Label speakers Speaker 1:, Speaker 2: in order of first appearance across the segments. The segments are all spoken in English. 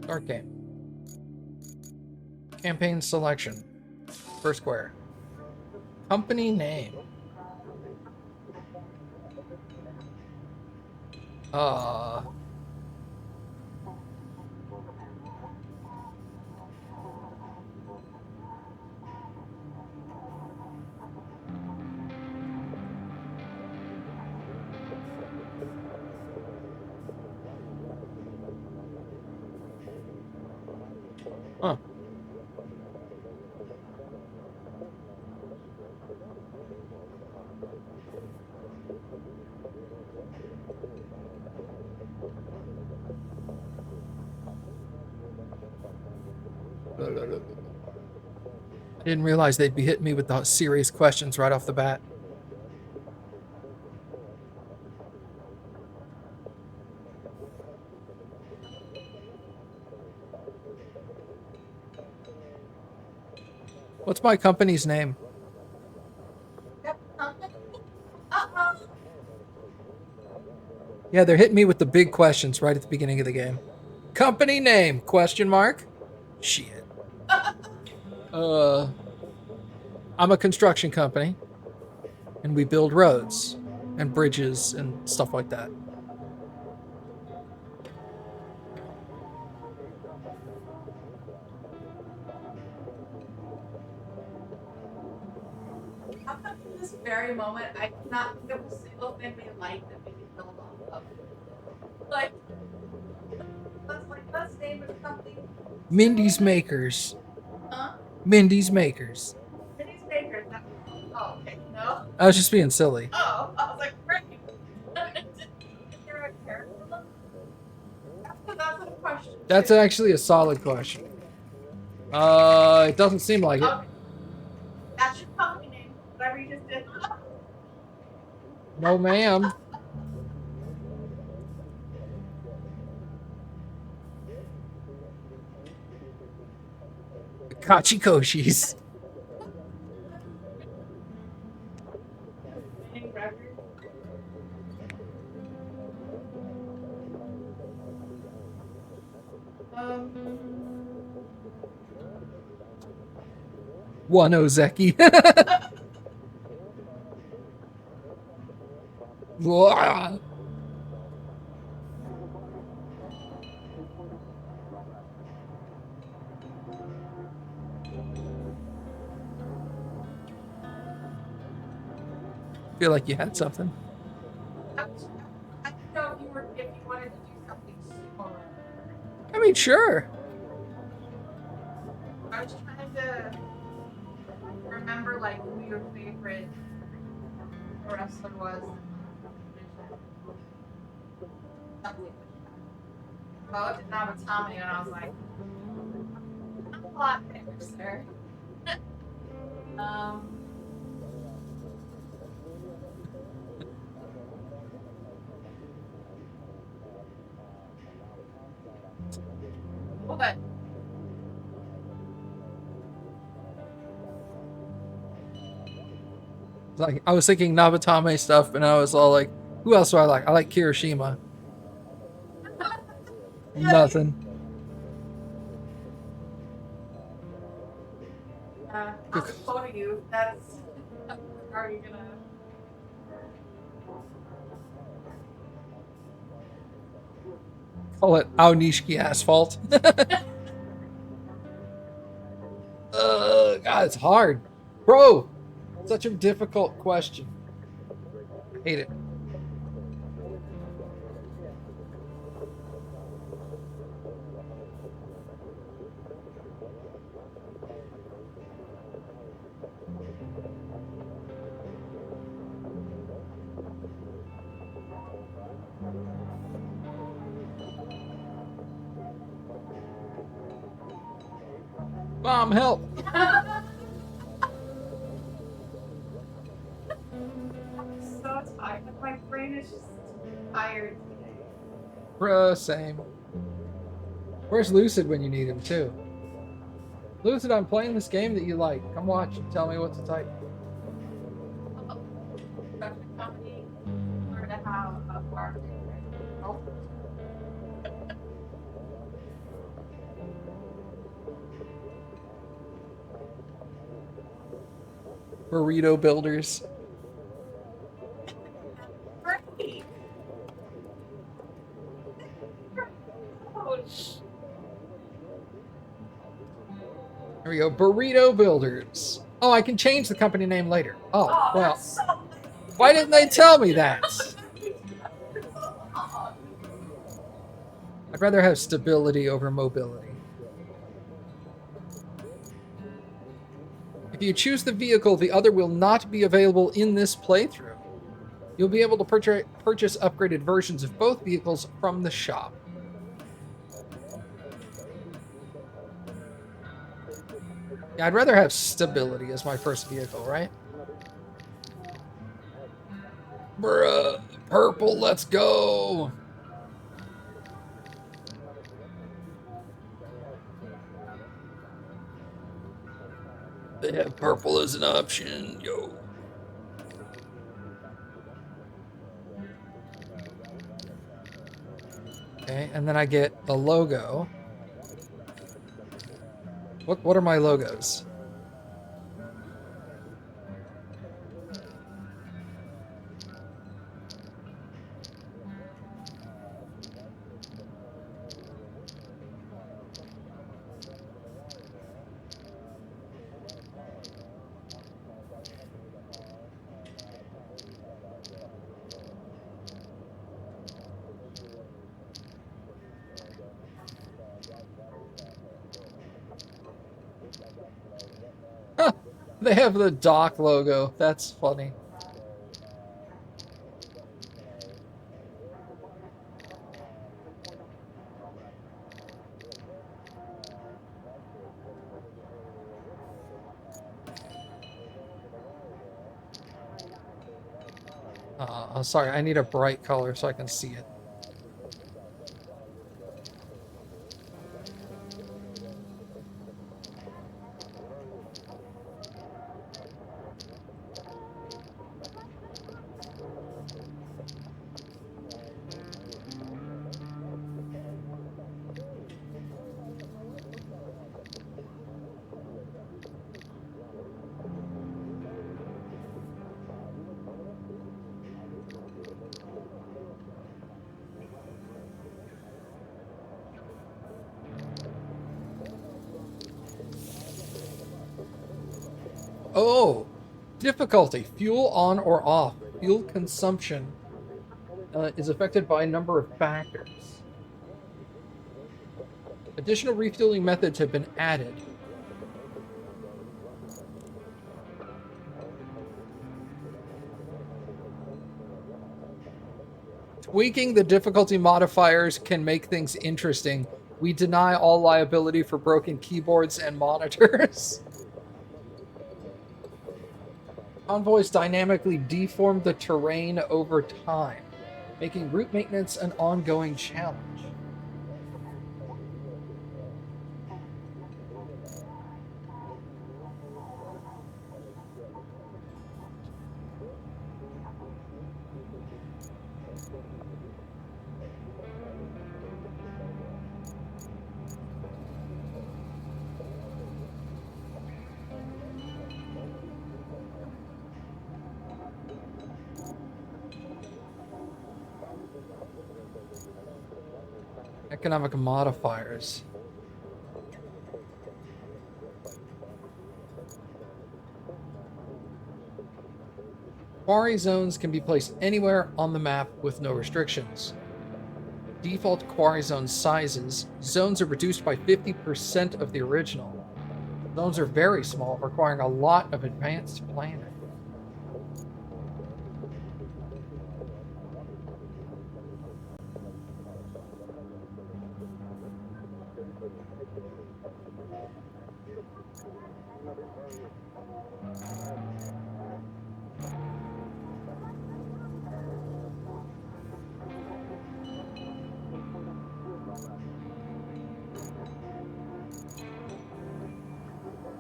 Speaker 1: Start game. Campaign selection. First square. Company name. Uh. Huh. I didn't realize they'd be hitting me with the serious questions right off the bat. What's my company's name? Yeah, they're hitting me with the big questions right at the beginning of the game. Company name? Question mark? Shit. I'm a construction company, and we build roads and bridges and stuff like that.
Speaker 2: Up until this very moment, I cannot think of a single thing we like that we can build off of. Like, let's name it something.
Speaker 1: Mindy's Makers.
Speaker 2: Huh?
Speaker 1: Mindy's Makers.
Speaker 2: Mindy's Makers. Oh, okay. No?
Speaker 1: I was just being silly.
Speaker 2: Oh, I was like, great. You're a character. That's a question.
Speaker 1: That's actually a solid question. It doesn't seem like it.
Speaker 2: Okay. That's your company name. Whatever you just did.
Speaker 1: No, ma'am. Kachikoshis. One Ozeki. Feel like you had something.
Speaker 2: I don't know if you wanted to do something similar.
Speaker 1: I mean, sure.
Speaker 2: I was trying to remember like who your favorite wrestler was. Oh, it's Namatame, and I was like, I'm a lot bigger, sir. What?
Speaker 1: Like, I was thinking Nabatame stuff, and I was all like, who else do I like? I like Kirishima. Nothing.
Speaker 2: I'll quote you. That's. Are you gonna.
Speaker 1: Call it Aonishiki Asphalt. God, it's hard. Bro! Such a difficult question. I hate it. Mom, help!
Speaker 2: So tired. My brain is just tired today.
Speaker 1: Bruh, same. Where's Lucid when you need him, too? Lucid, I'm playing this game that you like. Come watch and tell me what to type.
Speaker 2: Company or to have a market.
Speaker 1: Burrito builders.
Speaker 2: Great.
Speaker 1: There we go. Burrito builders. Oh, I can change the company name later. Oh,
Speaker 2: Oh,
Speaker 1: well.
Speaker 2: that's so.
Speaker 1: Why didn't they tell me that? I'd rather have stability over mobility. If you choose the vehicle, the other will not be available in this playthrough. You'll be able to purchase upgraded versions of both vehicles from the shop. Yeah, I'd rather have stability as my first vehicle, right? Bruh, purple, let's go! They have purple as an option, yo. Okay, and then I get a logo. What are my logos? Huh, they have the dock logo. That's funny. Sorry, I need a bright color so I can see it. Oh, difficulty. Fuel on or off. Fuel consumption is affected by a number of factors. Additional refueling methods have been added. Tweaking the difficulty modifiers can make things interesting. We deny all liability for broken keyboards and monitors. Convoys dynamically deform the terrain over time, making route maintenance an ongoing challenge. Economic modifiers. Quarry zones can be placed anywhere on the map with no restrictions. Default quarry zone sizes. Zones are reduced by 50% of the original. Zones are very small, requiring a lot of advanced planning.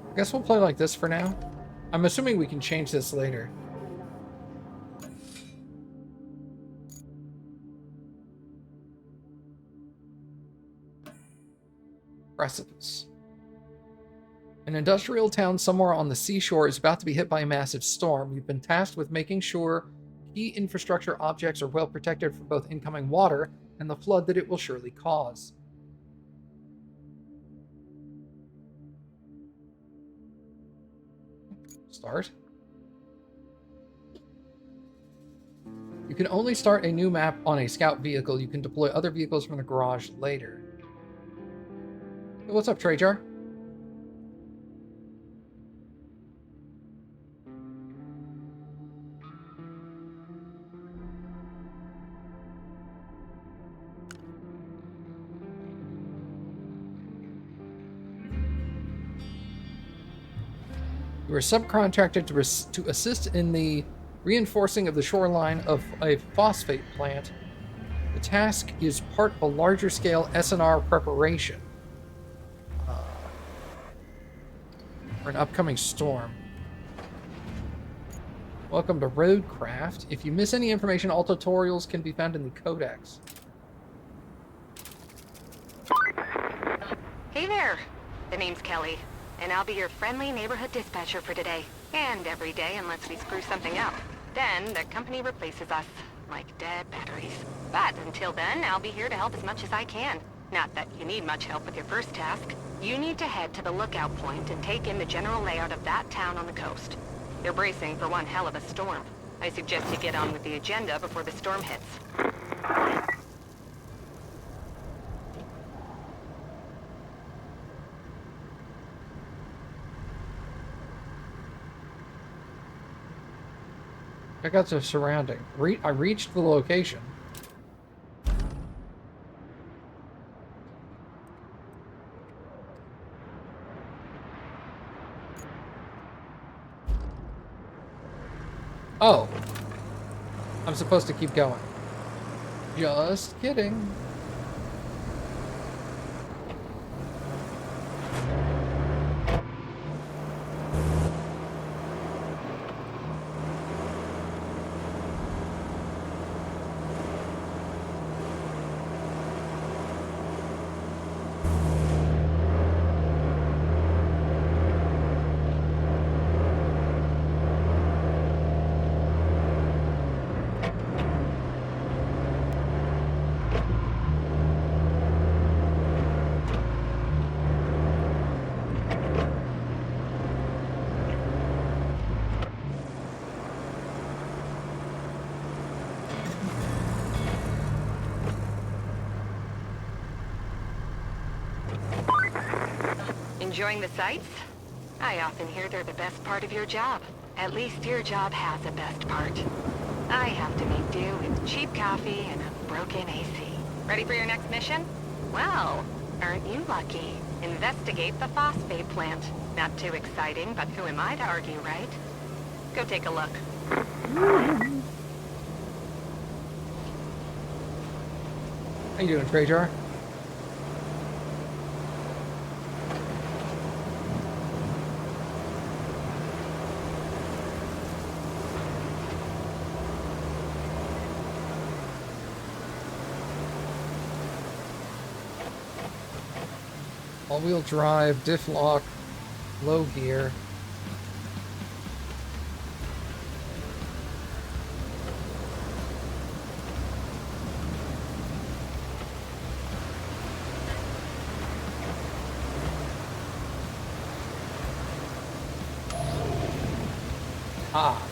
Speaker 1: I guess we'll play like this for now. I'm assuming we can change this later. Precipice. An industrial town somewhere on the seashore is about to be hit by a massive storm. You've been tasked with making sure key infrastructure objects are well protected from both incoming water and the flood that it will surely cause. Start. You can only start a new map on a scout vehicle. You can deploy other vehicles from the garage later. Hey, what's up, Trajar? You are subcontracted to assist in the reinforcing of the shoreline of a phosphate plant. The task is part of a larger scale SNR preparation for an upcoming storm. Welcome to RoadCraft. If you miss any information, all tutorials can be found in the codex.
Speaker 3: Hey there. The name's Kelly, and I'll be your friendly neighborhood dispatcher for today. And every day unless we screw something up. Then the company replaces us, like dead batteries. But until then, I'll be here to help as much as I can. Not that you need much help with your first task. You need to head to the lookout point and take in the general layout of that town on the coast. They're bracing for one hell of a storm. I suggest you get on with the agenda before the storm hits.
Speaker 1: Check out the surrounding. I reached the location. Oh. I'm supposed to keep going. Just kidding.
Speaker 3: Enjoying the sights? I often hear they're the best part of your job. At least your job has a best part. I have to make do with cheap coffee and a broken AC. Ready for your next mission? Well, aren't you lucky? Investigate the phosphate plant. Not too exciting, but who am I to argue, right? Go take a look.
Speaker 1: How you doing, Trajar? All-wheel drive, diff lock, low gear. Ah.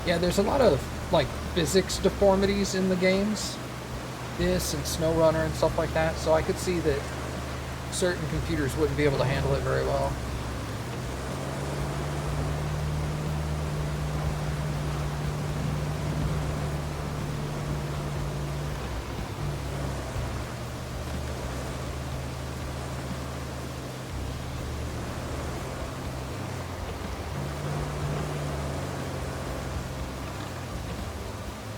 Speaker 1: Yeah, there's a lot of, like, physics deformities in the games. This and SnowRunner and stuff like that, so I could see that certain computers wouldn't be able to handle it very well.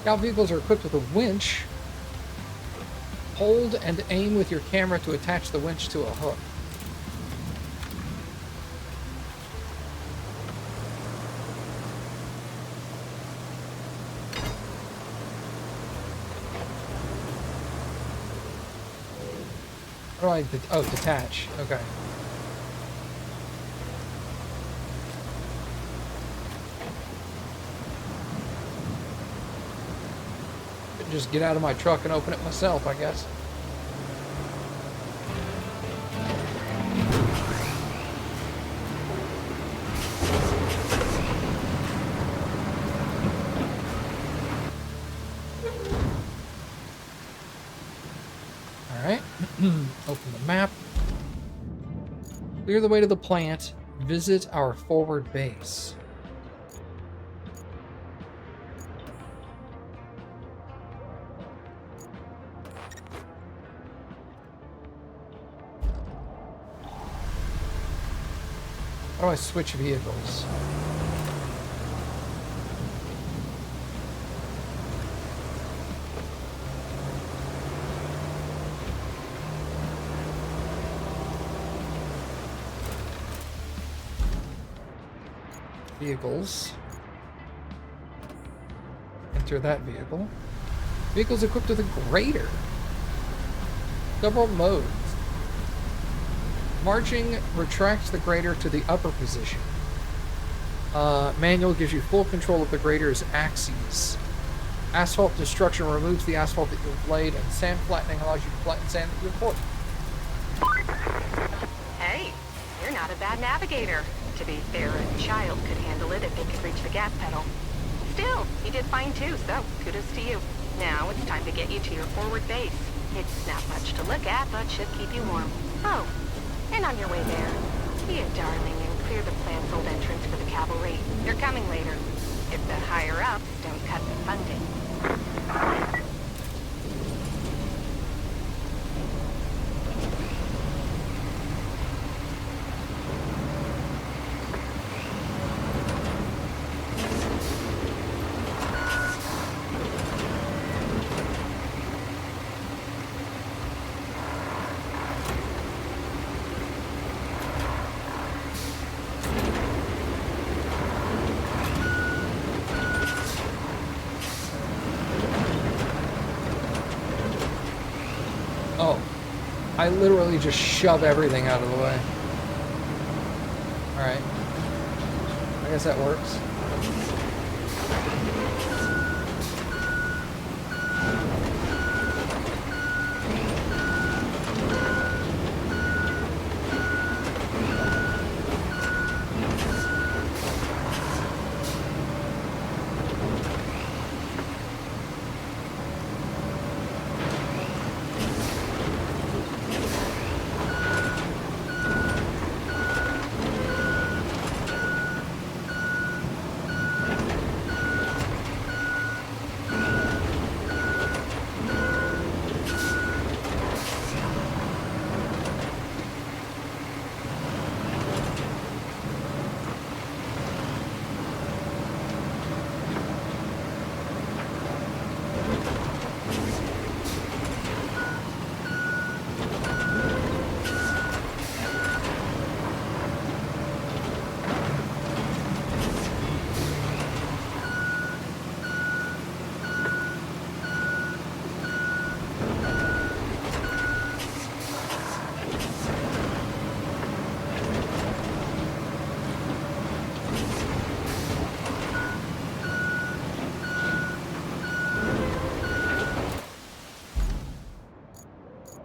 Speaker 1: Scout vehicles are equipped with a winch. Hold and aim with your camera to attach the winch to a hook. How do I... Oh, detach. Okay. Just get out of my truck and open it myself, I guess. All right. Open the map. Clear the way to the plant. Visit our forward base. How do I switch vehicles? Vehicles. Enter that vehicle. Vehicles equipped with a grader. Several modes. Marching retracts the grader to the upper position. Manual gives you full control of the grader's axes. Asphalt destruction removes the asphalt that you've laid, and sand flattening allows you to flatten sand that you've poured.
Speaker 3: Hey, you're not a bad navigator. To be fair, a child could handle it if they could reach the gas pedal. Still, you did fine too, so kudos to you. Now it's time to get you to your forward base. It's not much to look at, but should keep you warm. Oh, and on your way there, be a darling and clear the plant's old entrance for the cavalry. They're coming later. If the higher-ups don't cut the funding.
Speaker 1: Oh, I literally just shove everything out of the way. Alright. I guess that works.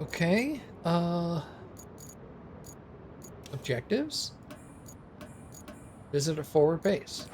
Speaker 1: Okay, objectives? Visit a forward base.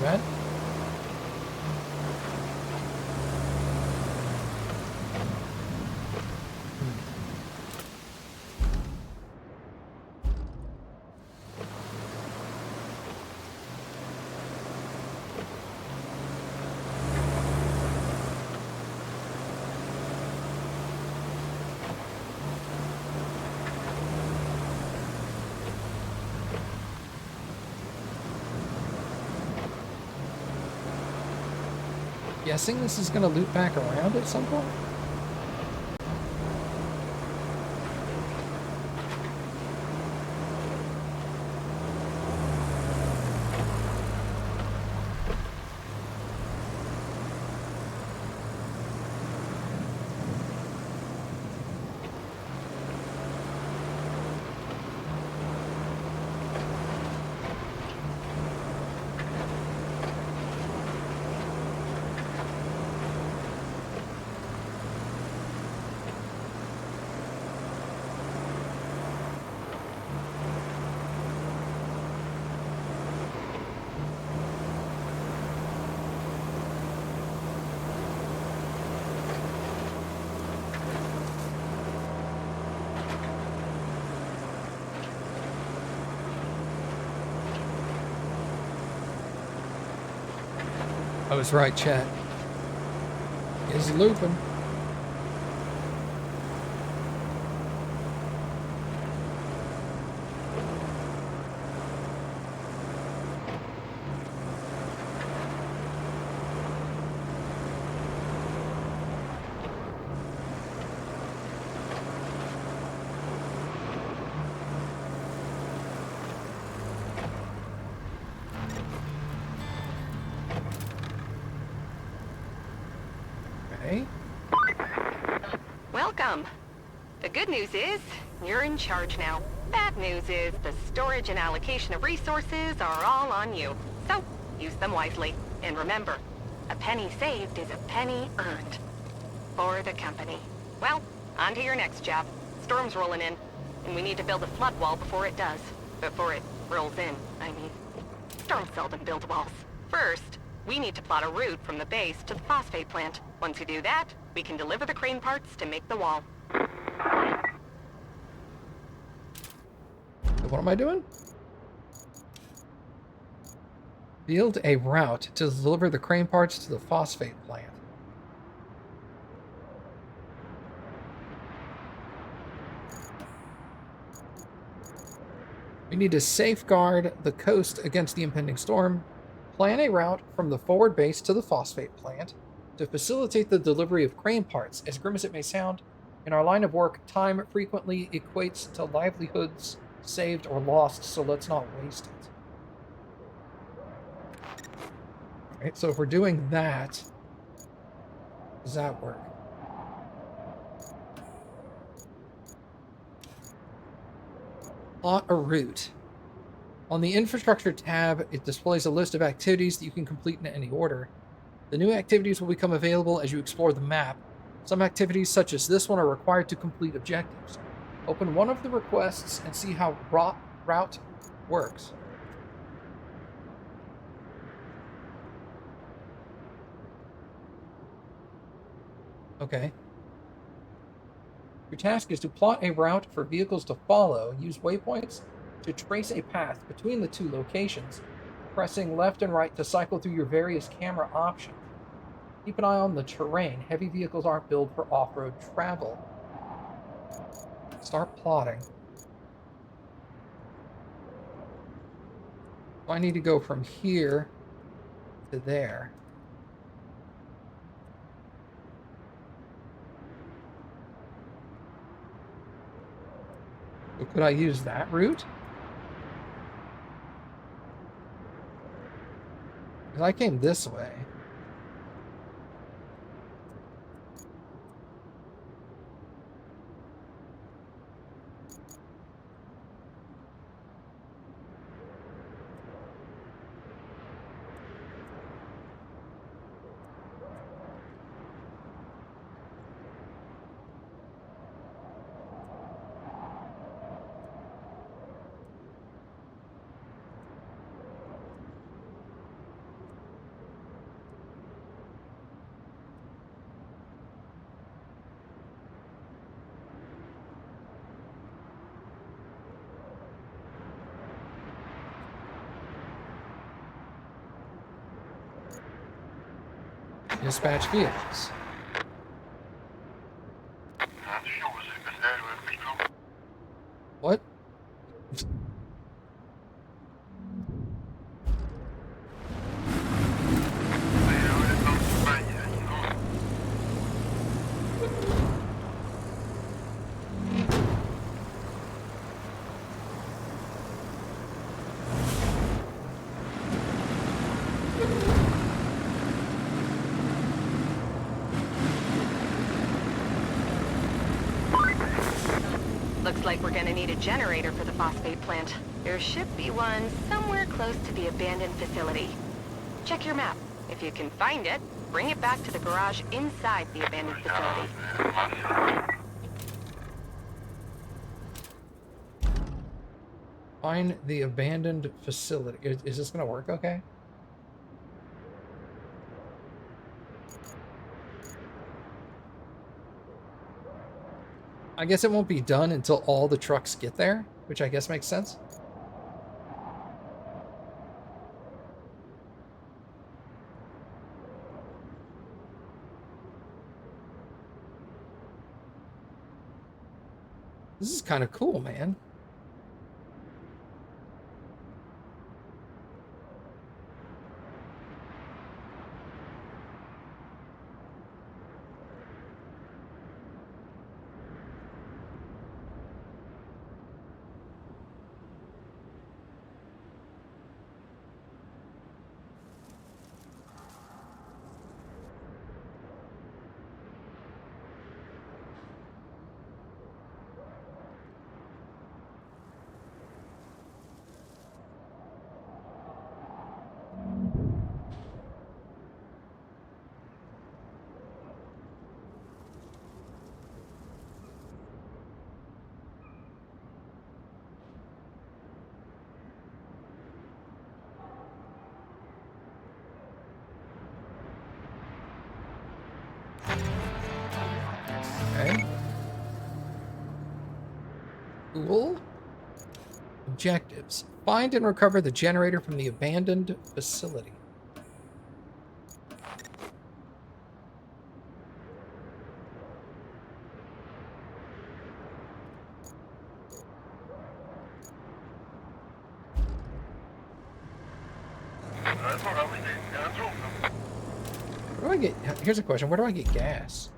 Speaker 1: bad. Guessing this is going to loop back around at some point? I was right, chat. Is looping. Okay.
Speaker 3: Welcome. The good news is, you're in charge now. Bad news is, the storage and allocation of resources are all on you. So, use them wisely. And remember, a penny saved is a penny earned. For the company. Well, on to your next job. Storm's rolling in, and we need to build a flood wall before it does. Before it rolls in, I mean. Storms seldom build walls. First, we need to plot a route from the base to the phosphate plant. Once we do that, we can deliver the crane parts to make the wall.
Speaker 1: What am I doing? Build a route to deliver the crane parts to the phosphate plant. We need to safeguard the coast against the impending storm. Plan a route from the forward base to the phosphate plant to facilitate the delivery of crane parts. As grim as it may sound, in our line of work, time frequently equates to livelihoods saved or lost, so let's not waste it. Alright, so if we're doing that, does that work? Plot a route. On the infrastructure tab, it displays a list of activities that you can complete in any order. The new activities will become available as you explore the map. Some activities, such as this one, are required to complete objectives. Open one of the requests and see how route works. Okay. Your task is to plot a route for vehicles to follow. Use waypoints to trace a path between the two locations, pressing left and right to cycle through your various camera options. Keep an eye on the terrain. Heavy vehicles aren't built for off-road travel. Start plotting. So I need to go from here to there. So could I use that route? Because I came this way. dispatch vehicles. What?
Speaker 3: Looks like we're gonna need a generator for the phosphate plant. There should be one somewhere close to the abandoned facility. Check your map. If you can find it, bring it back to the garage inside the abandoned facility.
Speaker 1: Find the abandoned facility. Is this gonna work okay? I guess it won't be done until all the trucks get there, which I guess makes sense. This is kind of cool, man. Okay. Cool. Objectives. Find and recover the generator from the abandoned facility. Where do I get... Here's a question. Where do I get gas?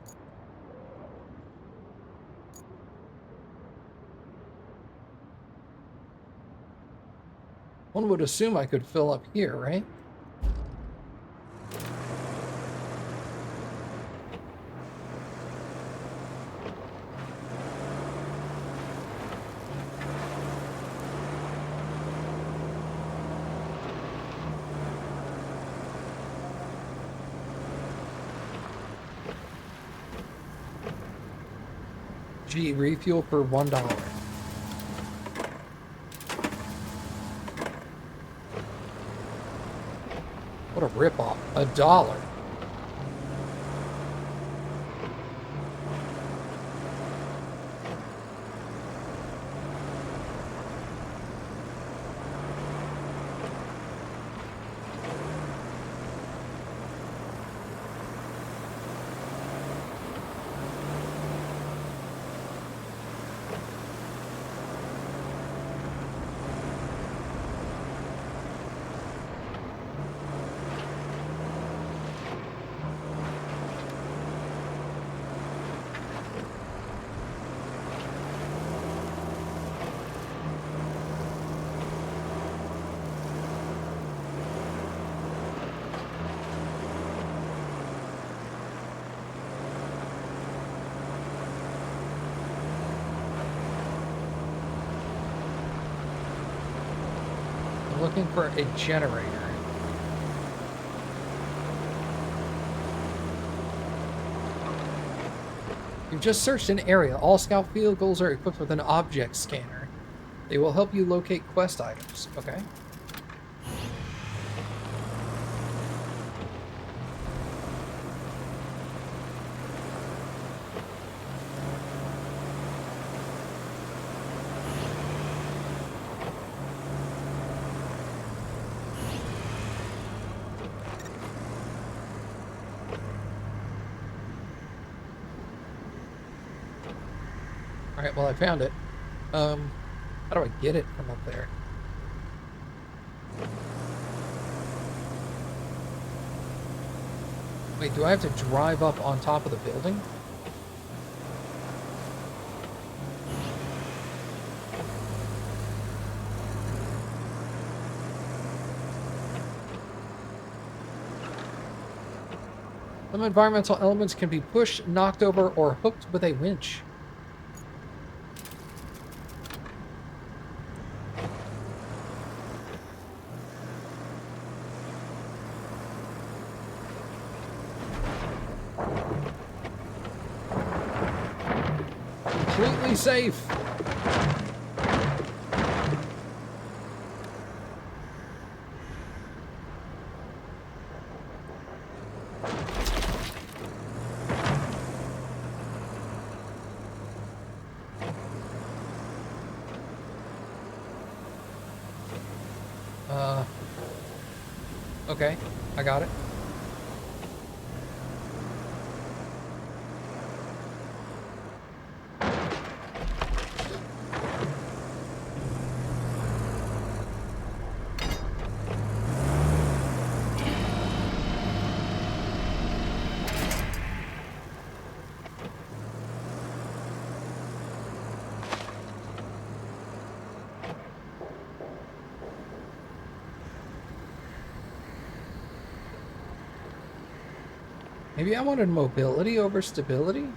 Speaker 1: One would assume I could fill up here, right? Gee, refuel for $1. What a ripoff. $1. Looking for a generator. You've just searched an area. All scout vehicles are equipped with an object scanner. They will help you locate quest items. Okay. Alright, well, I found it. How do I get it from up there? Wait, do I have to drive up on top of the building? Some environmental elements can be pushed, knocked over, or hooked with a winch. Completely safe. Okay, I got it. Maybe I wanted mobility over stability?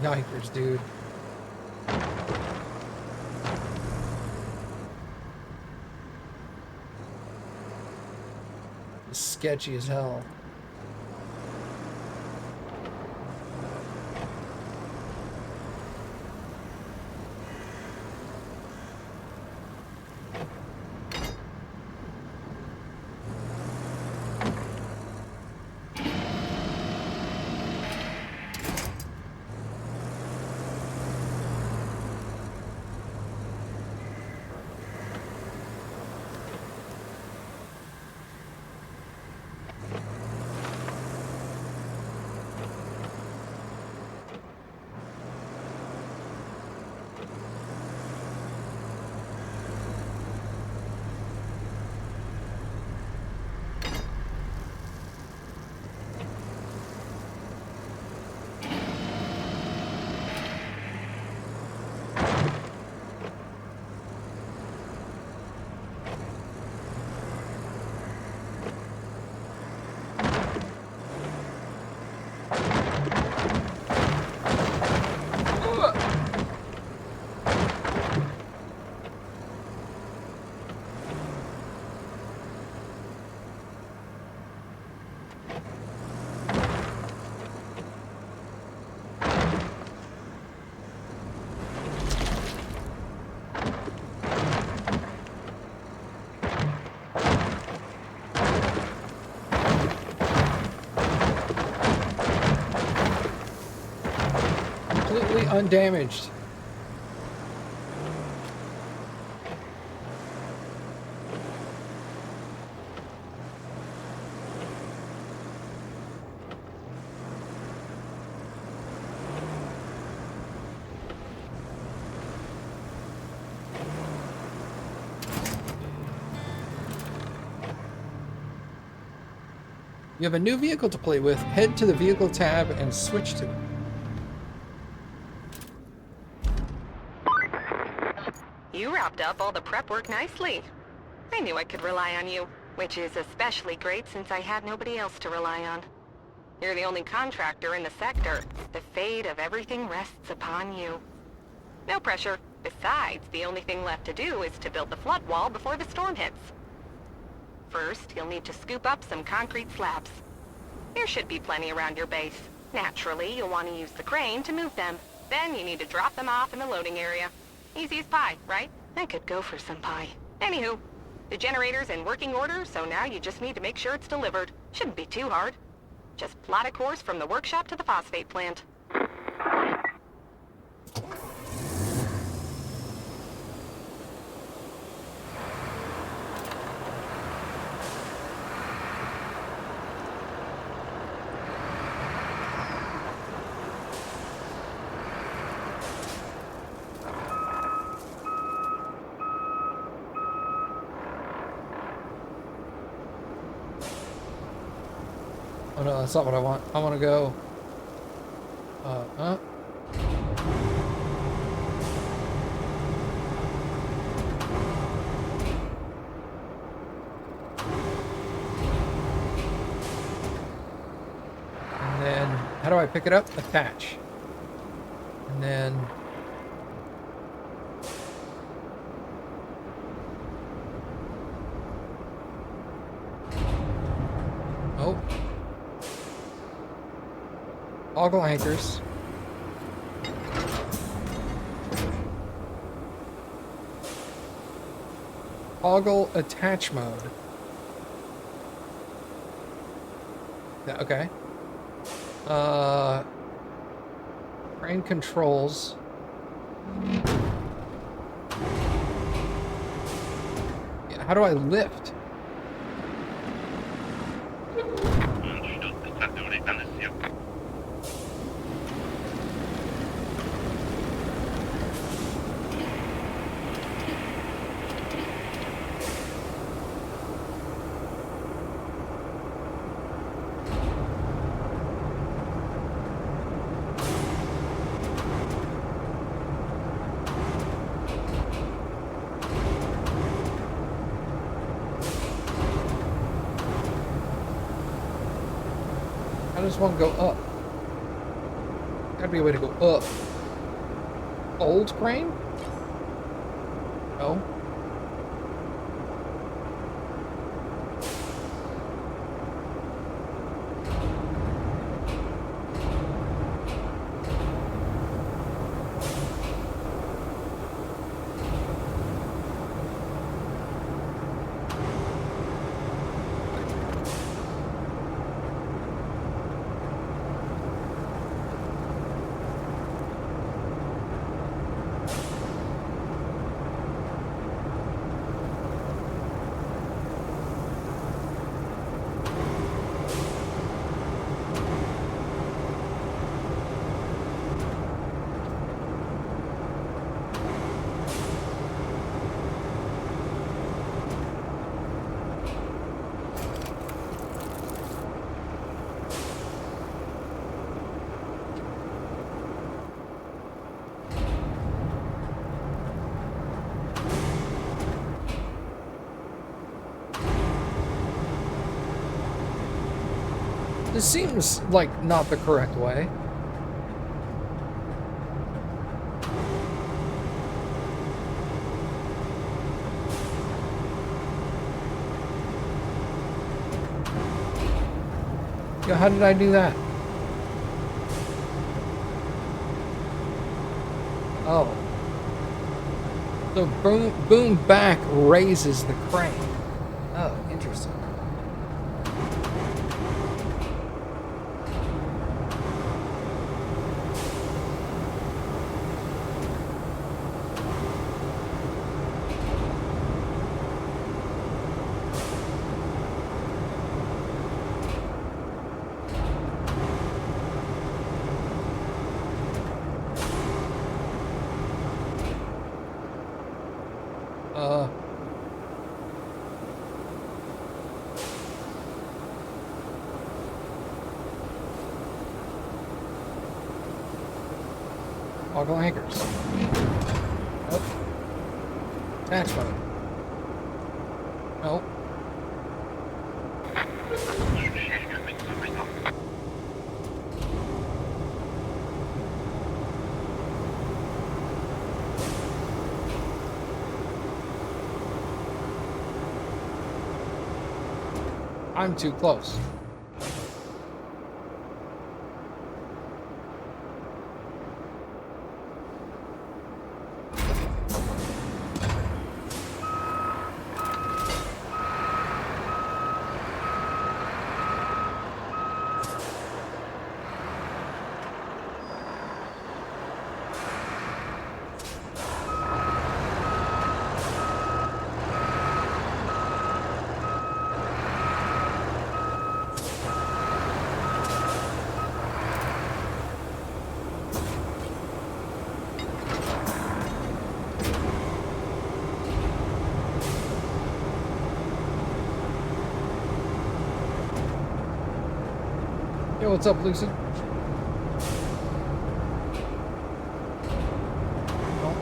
Speaker 1: Yikers, dude. It's sketchy as hell. Completely undamaged. You have a new vehicle to play with. Head to the vehicle tab and switch to it.
Speaker 3: You wrapped up all the prep work nicely. I knew I could rely on you, which is especially great since I had nobody else to rely on. You're the only contractor in the sector. The fate of everything rests upon you. No pressure. Besides, the only thing left to do is to build the flood wall before the storm hits. First, you'll need to scoop up some concrete slabs. There should be plenty around your base. Naturally, you'll want to use the crane to move them. Then you need to drop them off in the loading area. Easy as pie, right? I could go for some pie. Anywho, the generator's in working order, so now you just need to make sure it's delivered. Shouldn't be too hard. Just plot a course from the workshop to the phosphate plant.
Speaker 1: Oh no, that's not what I want. I want to go. And then, how do I pick it up? Attach. And then. Oh. Toggle anchors. Toggle attach mode. Yeah, okay. Crane controls. Yeah, how do I lift? How does one go up? Gotta be a way to go up. Old crane? No. This seems like not the correct way. Yo, how did I do that? Oh. So boom back raises the crane. Oh, interesting. Toggle anchors. Nope. Attach mode. Nope. I'm too close. Yo, what's up, Lucid? Oh.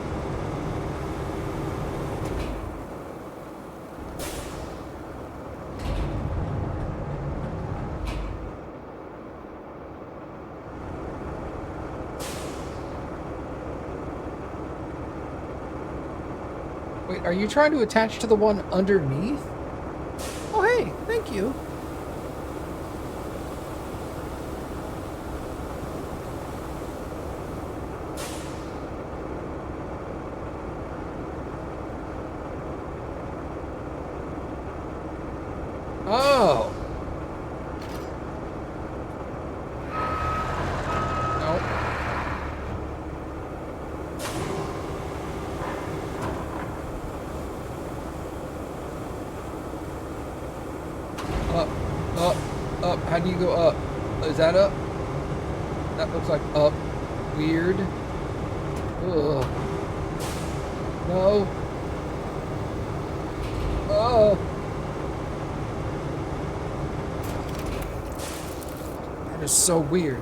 Speaker 1: Wait, are you trying to attach to the one underneath? Oh, hey, thank you. Oh. Nope. Up, up, up. How do you go up? Is that up? That looks like up. Weird. Ugh. No. Oh. That is so weird.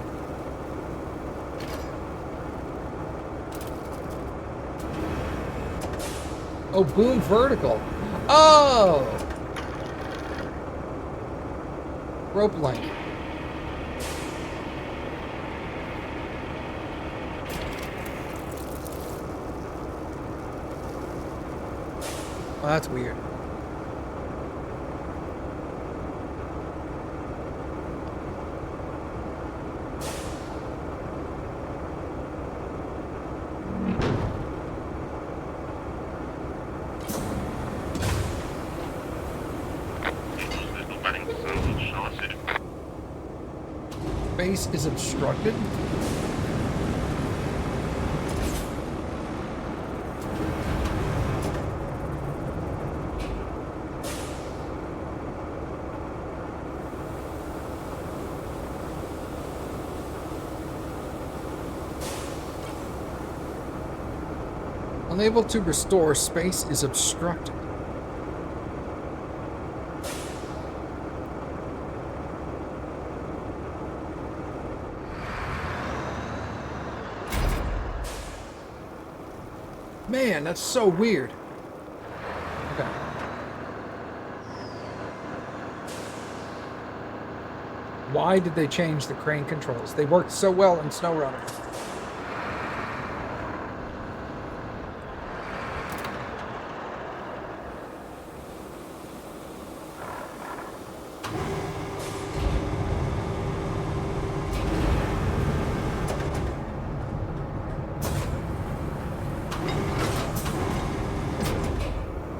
Speaker 1: Oh, boom vertical. Oh! Rope length. Oh, that's weird. Space is obstructed. Unable to restore, space is obstructed. Man, that's so weird. Okay. Why did they change the crane controls? They worked so well in SnowRunner.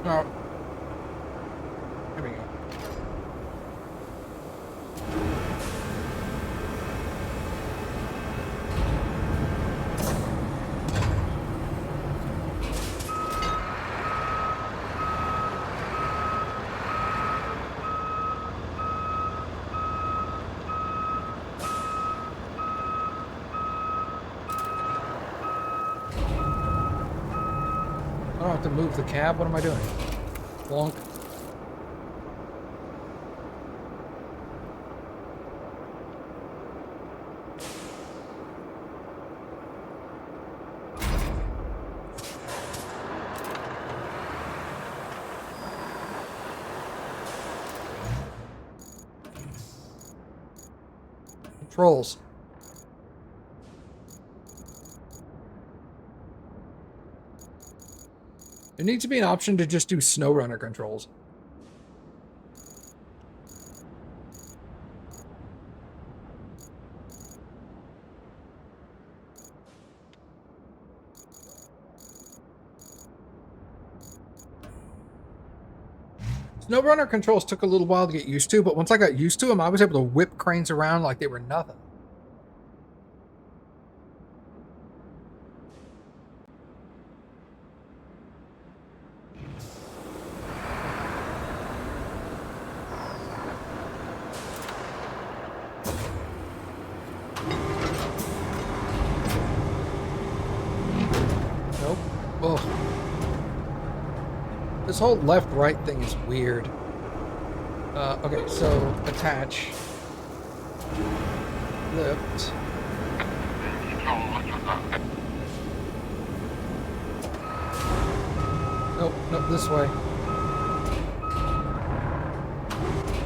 Speaker 1: Oh. Here we go. I don't have to move the cab. What am I doing? Bonk. Controls. There needs to be an option to just do SnowRunner controls. SnowRunner controls took a little while to get used to, but once I got used to them, I was able to whip cranes around like they were nothing. Nope. Ugh. This whole left-right thing is weird. Okay, so attach. lift. Nope, nope, this way.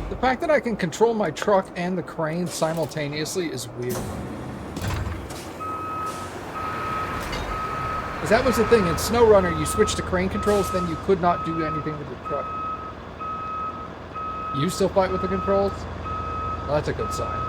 Speaker 1: The fact that I can control my truck and the crane simultaneously is weird. Because that was the thing, in SnowRunner, you switch to crane controls, then you could not do anything with your truck. You still fight with the controls? Well, that's a good sign.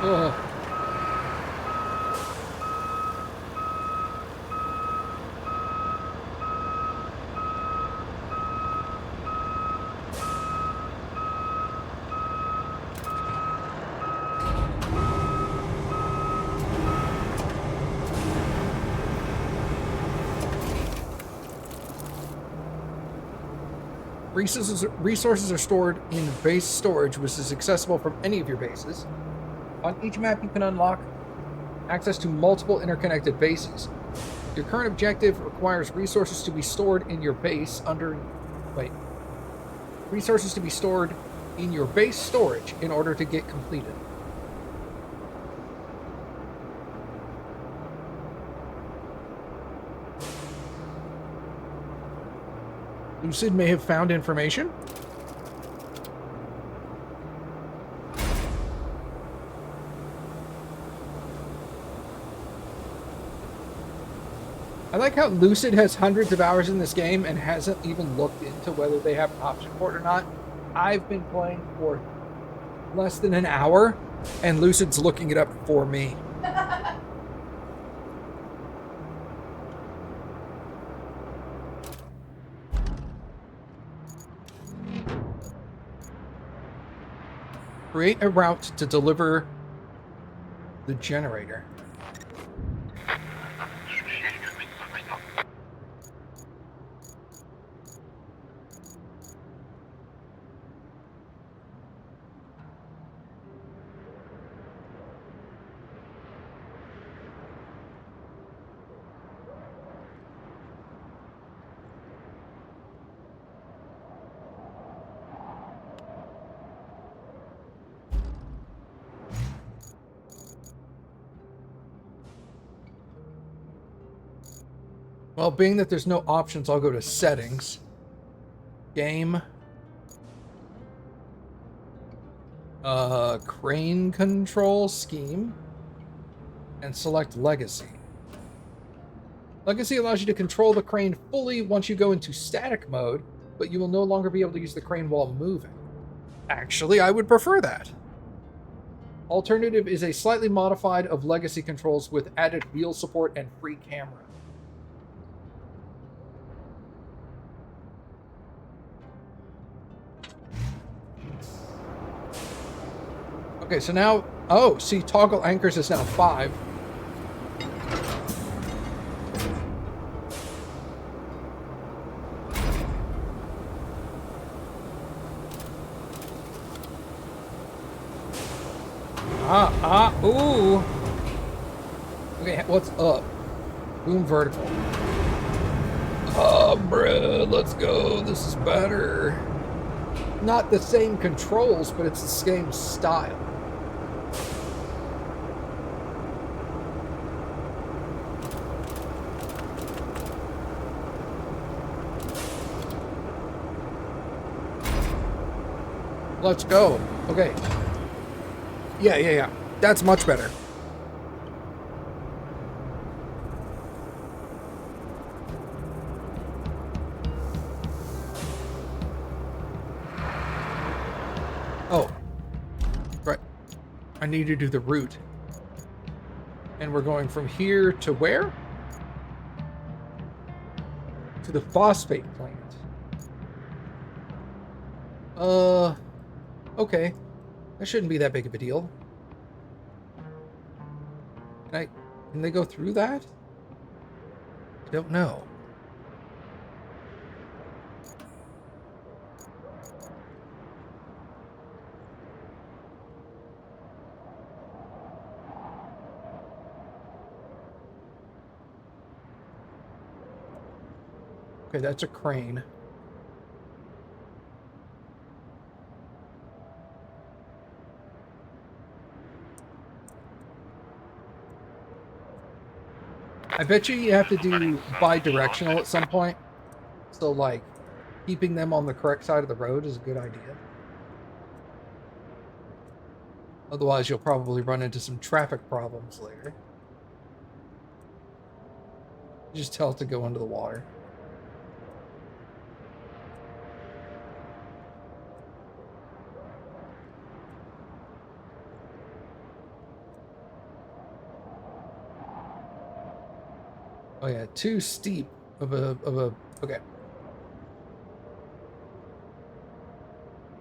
Speaker 1: Ugh. Resources are stored in base storage, which is accessible from any of your bases. On each map, you can unlock access to multiple interconnected bases. Your current objective requires resources to be stored in your base resources to be stored in your base storage in order to get completed. Lucid may have found information. I like how Lucid has hundreds of hours in this game and hasn't even looked into whether they have an option for it or not. I've been playing for less than an hour, and Lucid's looking it up for me. Create a route to deliver the generator. Well, being that there's no options, I'll go to settings. Game. Crane control scheme. And select legacy. Legacy allows you to control the crane fully once you go into static mode, but you will no longer be able to use the crane while moving. Actually, I would prefer that. Alternative is a slightly modified of legacy controls with added wheel support and free camera. Okay, so now, oh, see, toggle anchors is now 5. Ooh. Okay, what's up? Boom vertical. Oh, bruh, let's go. This is better. Not the same controls, but it's the same style. Let's go. Okay. Yeah. That's much better. I need to do the route. And we're going from here to where? To the phosphate plant. Okay. That shouldn't be that big of a deal. Can they go through that? I don't know. Okay, that's a crane. I bet you have to do bi-directional at some point. So, like, keeping them on the correct side of the road is a good idea. Otherwise, you'll probably run into some traffic problems later. Just tell it to go into the water. Oh yeah, too steep of a okay.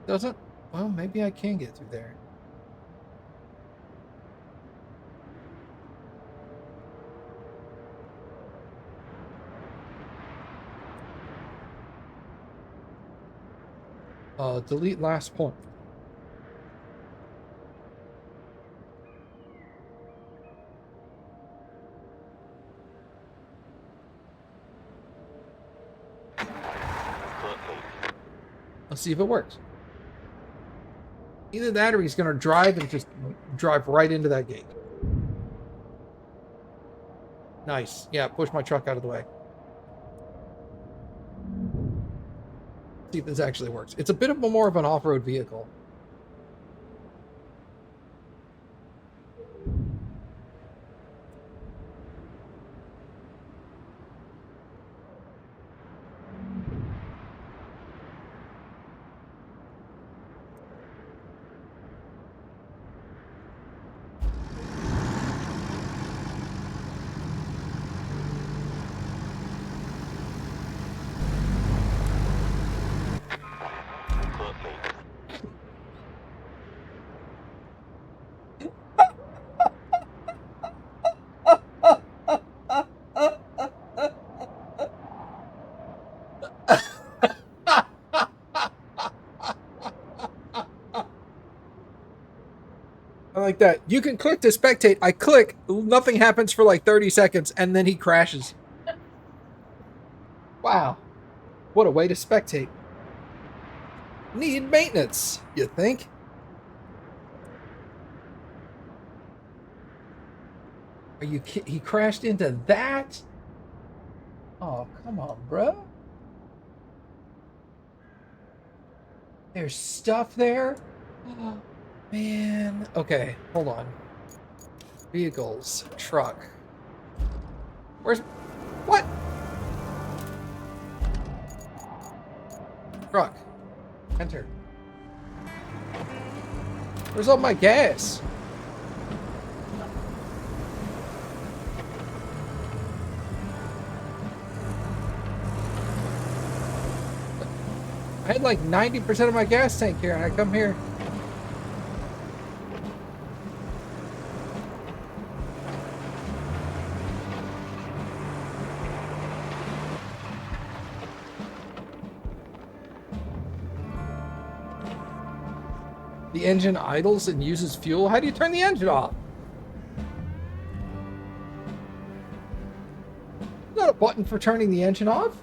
Speaker 1: Doesn't? Well, maybe I can get through there. Delete last point. Let's see if it works. Either that or he's going to drive and just drive right into that gate. Nice. Yeah, push my truck out of the way. See if this actually works. It's a bit of more of an off-road vehicle. I like that. You can click to spectate. I click, nothing happens for like 30 seconds, and then he crashes. Wow. What a way to spectate. Need maintenance, you think? Are you he crashed into that? Oh, come on, bro. There's stuff there? Oh, man. Okay, hold on. Vehicles. Truck. Where's... What? Truck. Enter. Where's all my gas? I had like 90% of my gas tank here, and I come here. The engine idles and uses fuel. How do you turn the engine off? Not a button for turning the engine off.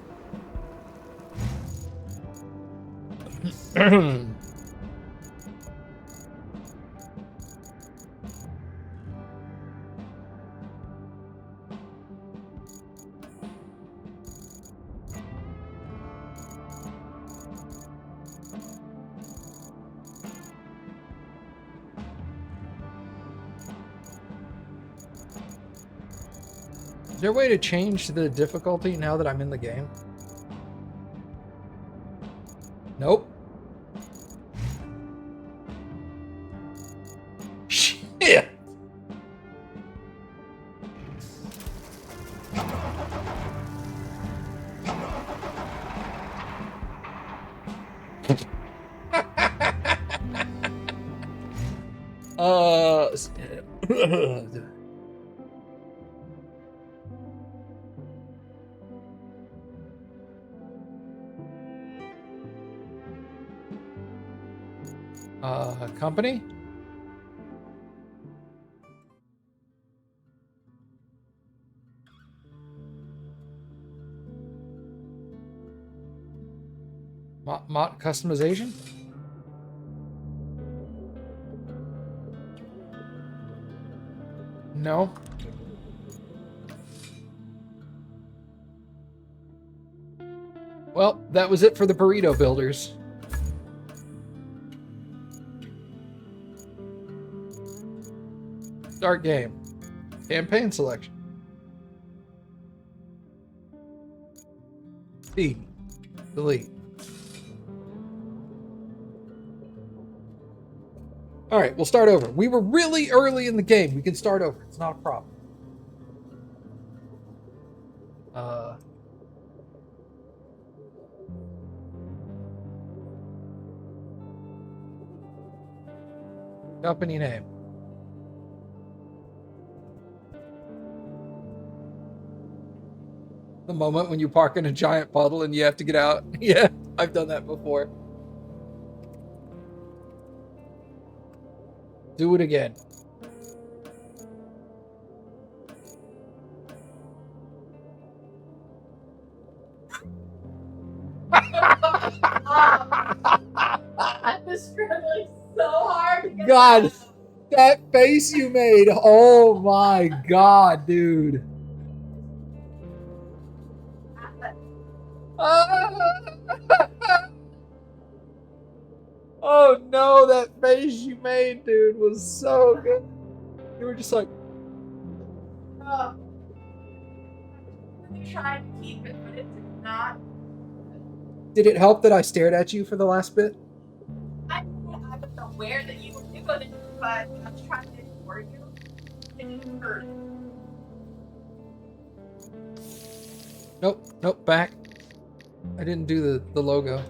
Speaker 1: Is there a way to change the difficulty now that I'm in the game? Nope. Company? Mod customization? No. Well, that was it for the burrito builders. Start game. Campaign selection. T. Delete. All right, we'll start over. We were really early in the game. We can start over. It's not a problem. Company name. The moment when you park in a giant puddle and you have to get out. Yeah, I've done that before. Do it again.
Speaker 2: I'm struggling so hard. to get
Speaker 1: God,
Speaker 2: out.
Speaker 1: that face you made. Oh my God, dude. Oh no, that face you made, dude, was so good. You were just like,
Speaker 2: Oh. I'm trying to keep it, but it's not.
Speaker 1: did it help that I stared at you for the last bit?
Speaker 2: I was aware that you were doing it, but I was trying to ignore you. And it hurt.
Speaker 1: Nope, back. I didn't do the logo.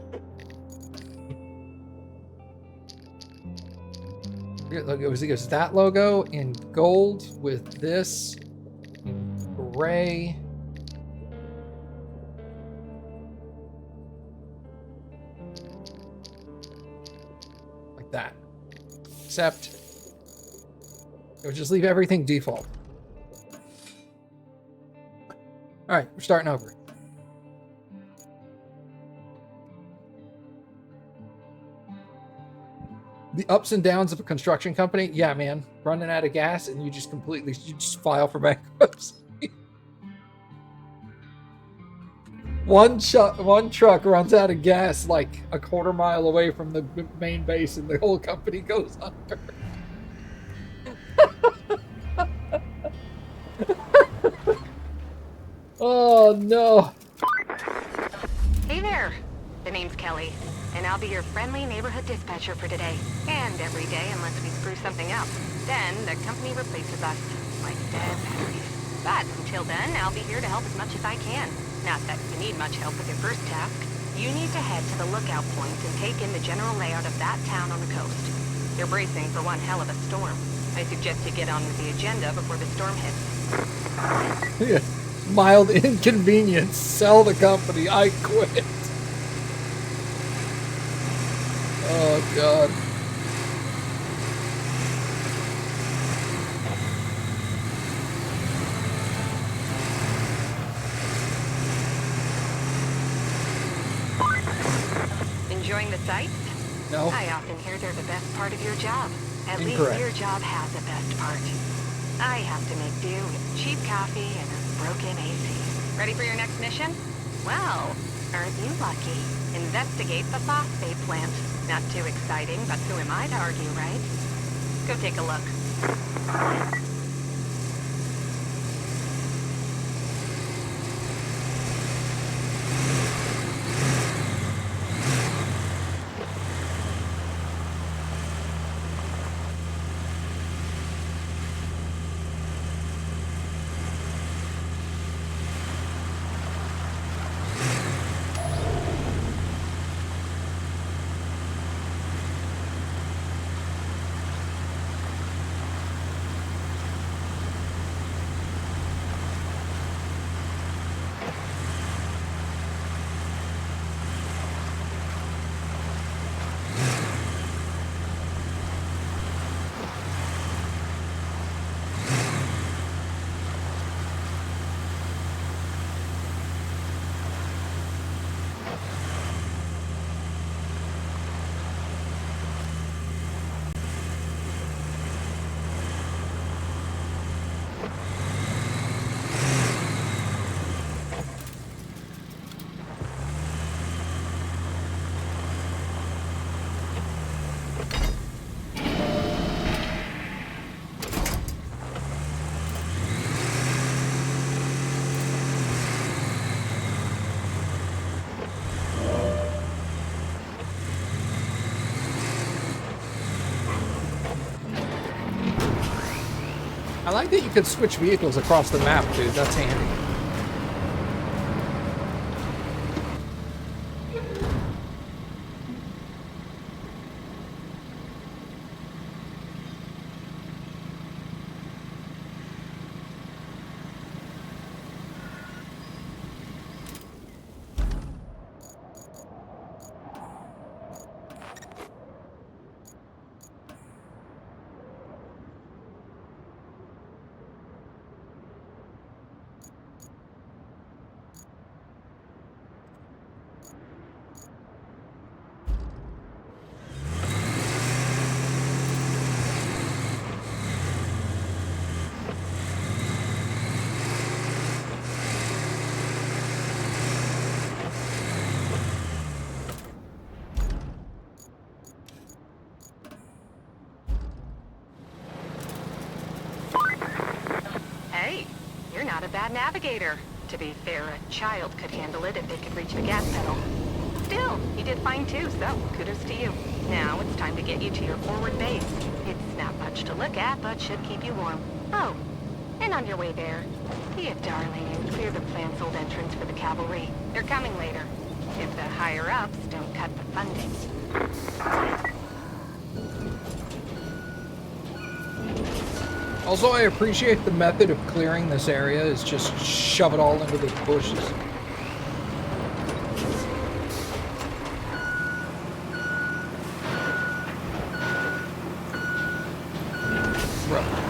Speaker 1: Look, it was that logo in gold with this in gray. Like that. Except it would just leave everything default. All right, we're starting over. The ups and downs of a construction company, yeah, man. Running out of gas and you just file for bankruptcy. One truck runs out of gas like a quarter mile away from the main base and the whole company goes under. Oh no.
Speaker 3: Hey there. The name's Kelly, and I'll be your friendly neighborhood dispatcher for today. And every day unless we screw something up. Then the company replaces us, like dead batteries. But until then, I'll be here to help as much as I can. Not that you need much help with your first task. You need to head to the lookout point and take in the general layout of that town on the coast. They're bracing for one hell of a storm. I suggest you get on with the agenda before the storm hits.
Speaker 1: Yeah. Mild inconvenience. Sell the company. I quit. Oh, God.
Speaker 3: Enjoying the sights?
Speaker 1: No.
Speaker 3: I often hear they're the best part of your job. At
Speaker 1: Incorrect.
Speaker 3: least your job has a best part. I have to make do with cheap coffee and a broken AC. Ready for your next mission? Well, aren't you lucky? Investigate the phosphate plant. Not too exciting, but who am I to argue, right? Go take a look.
Speaker 1: I like that you could switch vehicles across the map, dude. That's handy.
Speaker 3: Hey, you're not a bad navigator. To be fair, a child could handle it if they could reach the gas pedal. Still, you did fine too, so kudos to you. Now it's time to get you to your forward base. It's not much to look at, but should keep you warm. Oh, and on your way there, be a darling and clear the plant's old entrance for the cavalry. They're coming later. If the higher-ups don't cut the funding.
Speaker 1: Also, I appreciate the method of clearing this area is just shove it all into the bushes. Right.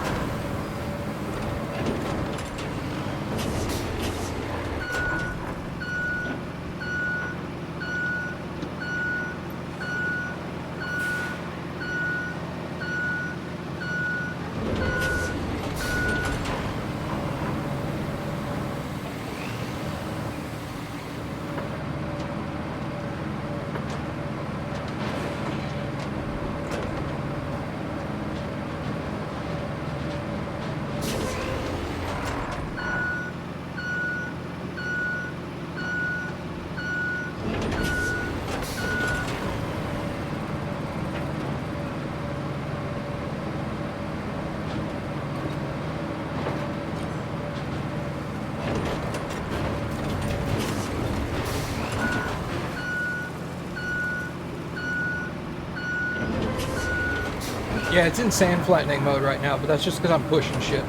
Speaker 1: Yeah, it's in sand flattening mode right now, but that's just because I'm pushing shit.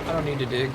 Speaker 1: I don't need to dig.